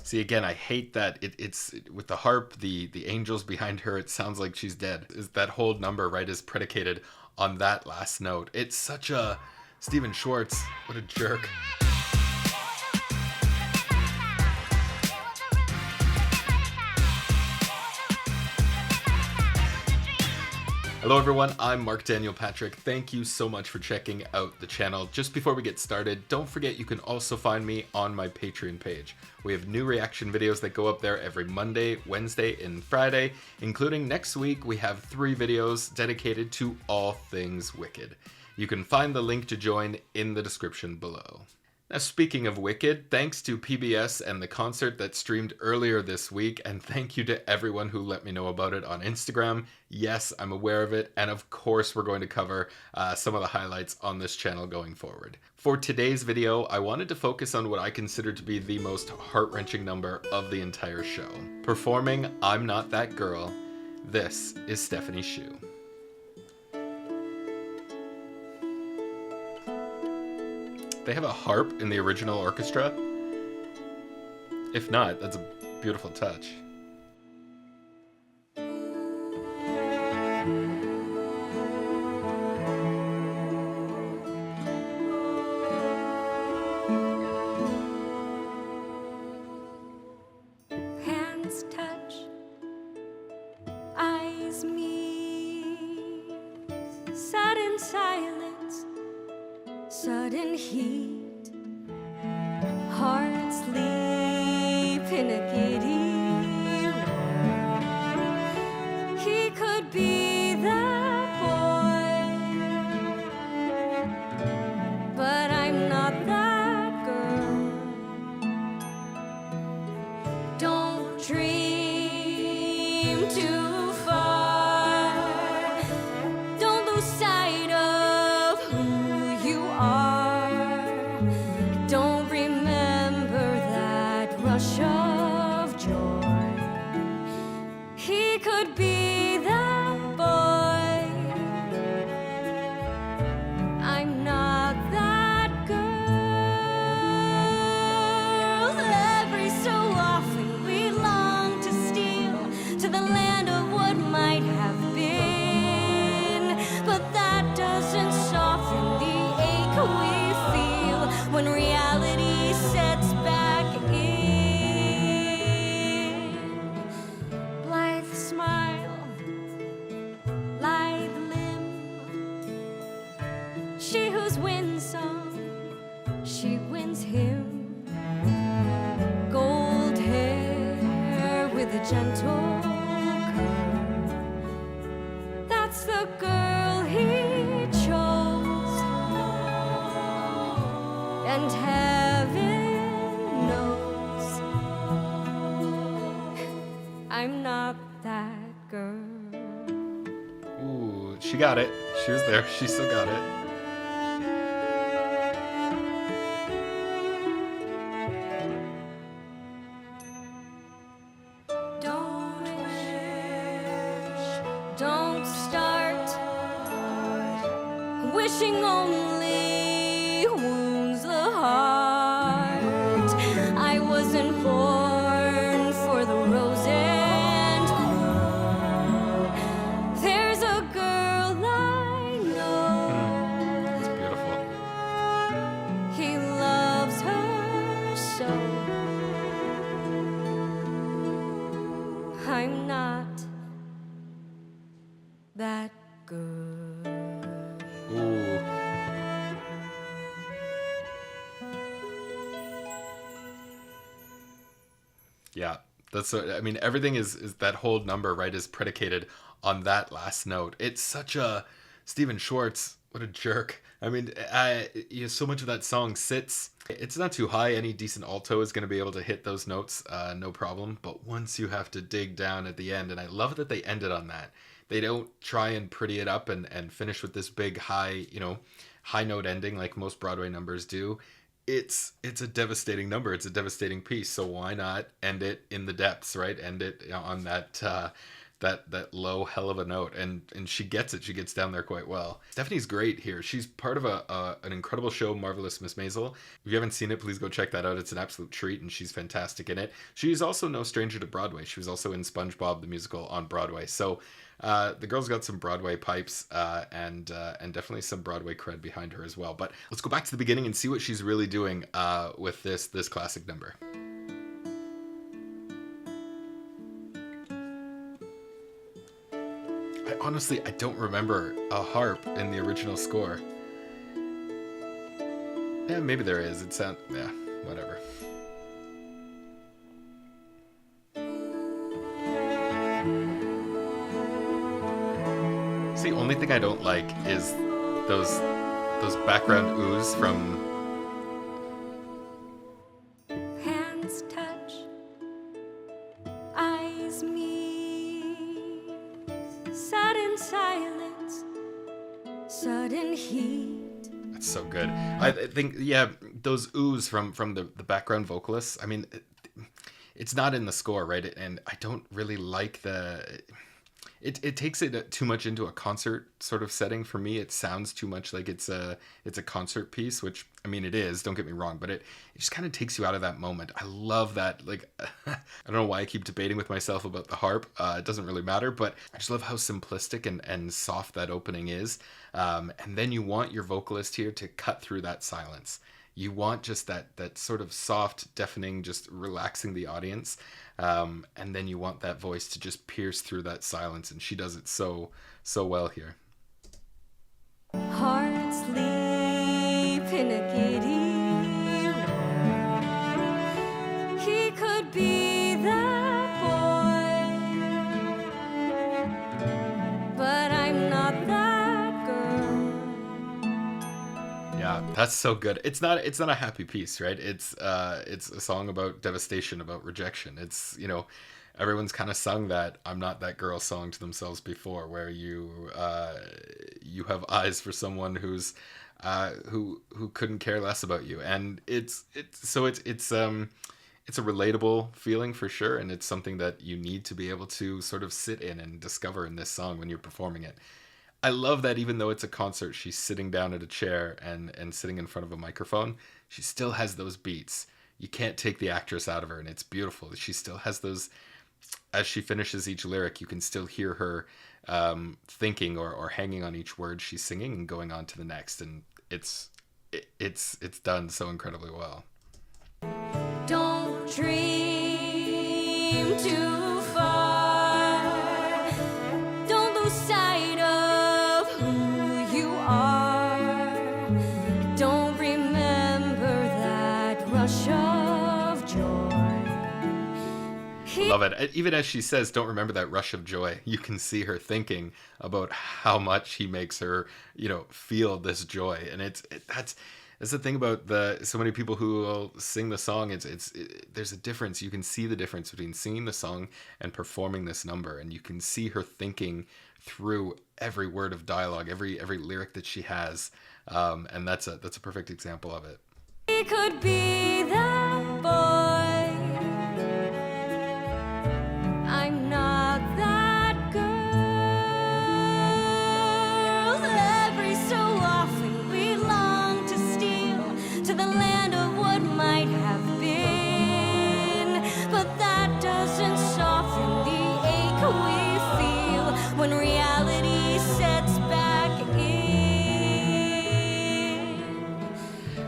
See, again, I hate that it's with the harp, the angels behind her, it sounds like she's dead. Is that whole number, right, is predicated on that last note. It's such a Stephen Schwartz, what a jerk. Hello everyone, I'm Marc Daniel Patrick. Thank you so much for checking out the channel. Just before we get started, don't forget you can also find me on my Patreon page. We have new reaction videos that go up there every Monday, Wednesday, and Friday, including next week we have 3 videos dedicated to all things Wicked. You can find the link to join in the description below. Now, speaking of Wicked, thanks to PBS and the concert that streamed earlier this week, and thank you to everyone who let me know about it on Instagram. Yes, I'm aware of it, and of course we're going to cover some of the highlights on this channel going forward. For today's video, I wanted to focus on what I consider to be the most heart-wrenching number of the entire show. Performing I'm Not That Girl, this is Stephanie Shu. They have a harp in the original orchestra? If not, that's a beautiful touch. Hands touch, eyes meet, sudden silence, sudden heat, hearts leap in a giddy roar. He could be that boy, but I'm not that girl. Don't dream too far. Don't lose sight of who you are. Don't remember that rush of joy. He could be that boy. I'm not that girl. Every so often we long to steal to the land of what might have been, but that doesn't soften the ache we feel when reality sets back in. Blithe smile, lithe limb, she who's wins some, she wins him. Gold hair with a gentle curve, that's the girl he chose. And heaven knows I'm not that girl. Ooh, she got it. She was there. She still got it. Don't wish, don't start. Wishing only wounds the heart. I wasn't born for the rose and blue. There's a girl I know. It's beautiful. He loves her so. I'm not that girl. Ooh. Yeah, that's I mean, everything is that whole number, right, is predicated on that last note. It's such a Stephen Schwartz, what a jerk. I mean, so much of that song sits. It's not too high. Any decent alto is going to be able to hit those notes, no problem. But once you have to dig down at the end, and I love that they ended on that. They don't try and pretty it up and finish with this big high, high note ending like most Broadway numbers do. It's a devastating number. It's a devastating piece. So why not end it in the depths, right? End it on that that low hell of a note, and she gets it. She gets down there quite well. Stephanie's great here. She's part of an incredible show, Marvelous Miss Maisel. If you haven't seen it, please go check that out. It's an absolute treat, and she's fantastic in it. She's also no stranger to Broadway. She was also in SpongeBob the Musical on Broadway. So the girl's got some Broadway pipes, and definitely some Broadway cred behind her as well. But let's go back to the beginning and see what she's really doing with this classic number. Honestly, I don't remember a harp in the original score. Yeah, maybe there is. Yeah, whatever. See, the only thing I don't like is those background oohs from... Hands touch, eyes meet, sudden silence, sudden heat. That's so good. I think, yeah, those oohs from the background vocalists, I mean, it's not in the score, right? And I don't really like it takes it too much into a concert sort of setting for me. It sounds too much like it's a concert piece, which, I mean, it is, don't get me wrong, but it just kind of takes you out of that moment. I love that. Like, I don't know why I keep debating with myself about the harp. It doesn't really matter, but I just love how simplistic and soft that opening is. And then you want your vocalist here to cut through that silence. You want just that sort of soft, deafening, just relaxing the audience. And then you want that voice to just pierce through that silence. And she does it so well here. Heart sleep in a giddy room. He could be that boy, but I'm not that girl. Yeah, that's so good. It's not a happy piece, right? It's a song about devastation, about rejection. It's, you know, everyone's kind of sung that "I'm Not That Girl" song to themselves before, where you have eyes for someone who's who couldn't care less about you, and it's a relatable feeling for sure, and it's something that you need to be able to sort of sit in and discover in this song when you're performing it. I love that even though it's a concert, she's sitting down at a chair and sitting in front of a microphone. She still has those beats. You can't take the actress out of her, and it's beautiful. She still has those. As she finishes each lyric, you can still hear her thinking or hanging on each word she's singing and going on to the next. And it's done so incredibly well. Don't dream too far. Don't lose sight of who you are. Don't remember that rush of joy. Love it. Even as she says, don't remember that rush of joy, you can see her thinking about how much he makes her, you know, feel this joy. And that's the thing about so many people who will sing the song. There's a difference. You can see the difference between singing the song and performing this number. And you can see her thinking through every word of dialogue, every lyric that she has. And that's a perfect example of it. He could be that boy. I'm not that girl. Every so often we long to steal to the land of what might have been, but that doesn't soften the ache we feel when reality sets back in.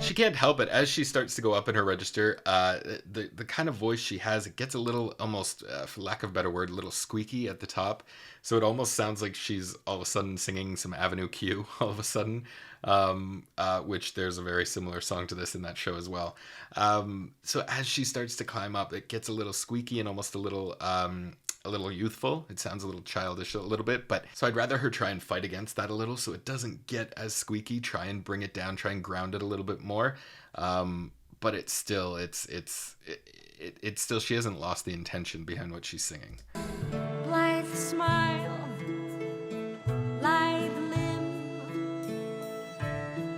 She can't help it as she starts to go up in her register. The kind of voice she has, it gets a little, almost, for lack of a better word, a little squeaky at the top. So it almost sounds like she's all of a sudden singing some Avenue Q all of a sudden, which there's a very similar song to this in that show as well. So as she starts to climb up, it gets a little squeaky and almost a little youthful. It sounds a little childish a little bit, but so I'd rather her try and fight against that a little so it doesn't get as squeaky. Try and bring it down, try and ground it a little bit more. But it's still, she hasn't lost the intention behind what she's singing. Blithe smile, lithe limb.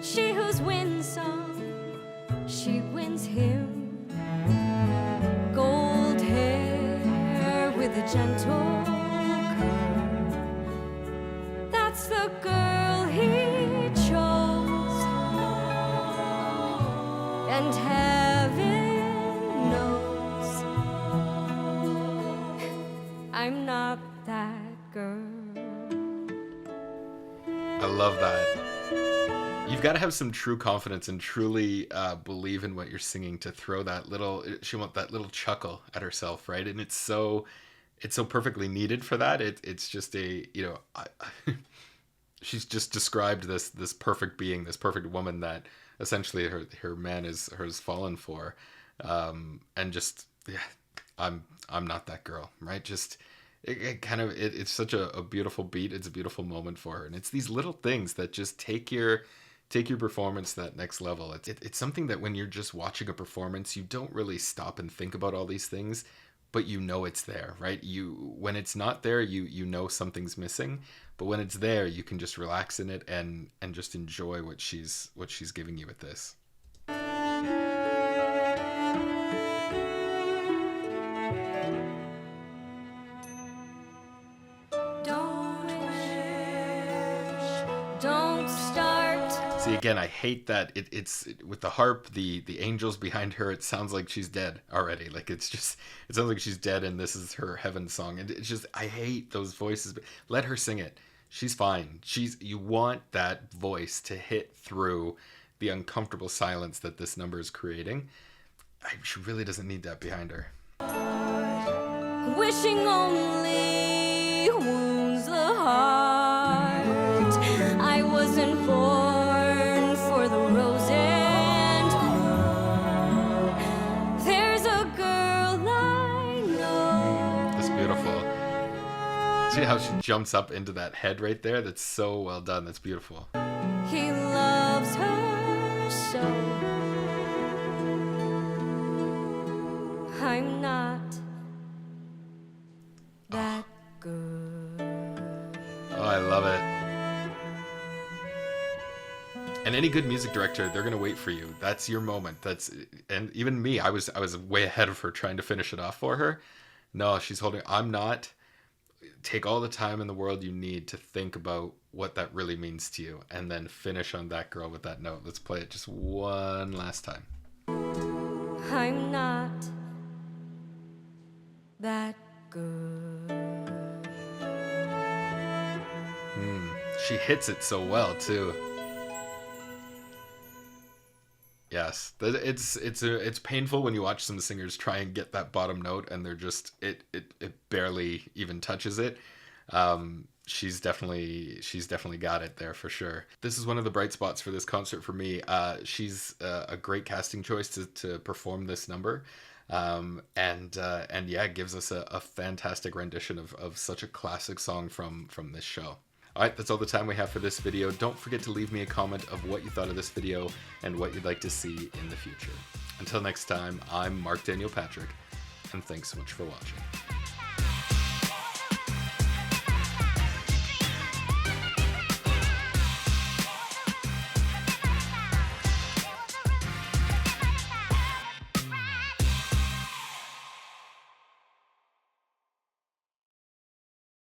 She who's winsome, she wins him. Gold hair with a gentle curl. and heaven knows I'm not that girl. I love that. You've got to have some true confidence and truly believe in what you're singing to throw that little, she want that little chuckle at herself, right? And it's so perfectly needed for that. It's just a, you know, she's just described this perfect being, this perfect woman that essentially her man has fallen for, and just, yeah, I'm not that girl, right? Just it's such a beautiful beat. It's a beautiful moment for her, and it's these little things that just take your performance to that next level. It's something that when you're just watching a performance, you don't really stop and think about all these things, but you know it's there, right? When it's not there, you know something's missing, but when it's there, you can just relax in it and just enjoy what she's giving you with this. Don't start. See, again, I hate that it's with the harp, the angels behind her. It sounds like she's dead already. Like it sounds like she's dead, and this is her heaven song. And it's just, I hate those voices. But let her sing it. She's fine. You want that voice to hit through the uncomfortable silence that this number is creating. She really doesn't need that behind her. Wishing only wounds the heart. I wasn't born for the rose and blue. There's a girl I know. That's beautiful. See how she jumps up into that head right there? That's so well done. That's beautiful. He loves her so. I'm not that girl. Oh, I love it. And any good music director, they're gonna wait for you. That's your moment. And even me, I was way ahead of her trying to finish it off for her. No, she's holding. I'm not. Take all the time in the world you need to think about what that really means to you, and then finish on that girl with that note. Let's play it just one last time. I'm not that girl. She hits it so well too. Yes, it's painful when you watch some singers try and get that bottom note and they're just it barely even touches it. She's definitely got it there for sure. This is one of the bright spots for this concert for me. She's a great casting choice to perform this number, and yeah, it gives us a fantastic rendition of such a classic song from this show. Alright, that's all the time we have for this video. Don't forget to leave me a comment of what you thought of this video and what you'd like to see in the future. Until next time, I'm Marc Daniel Patrick, and thanks so much for watching.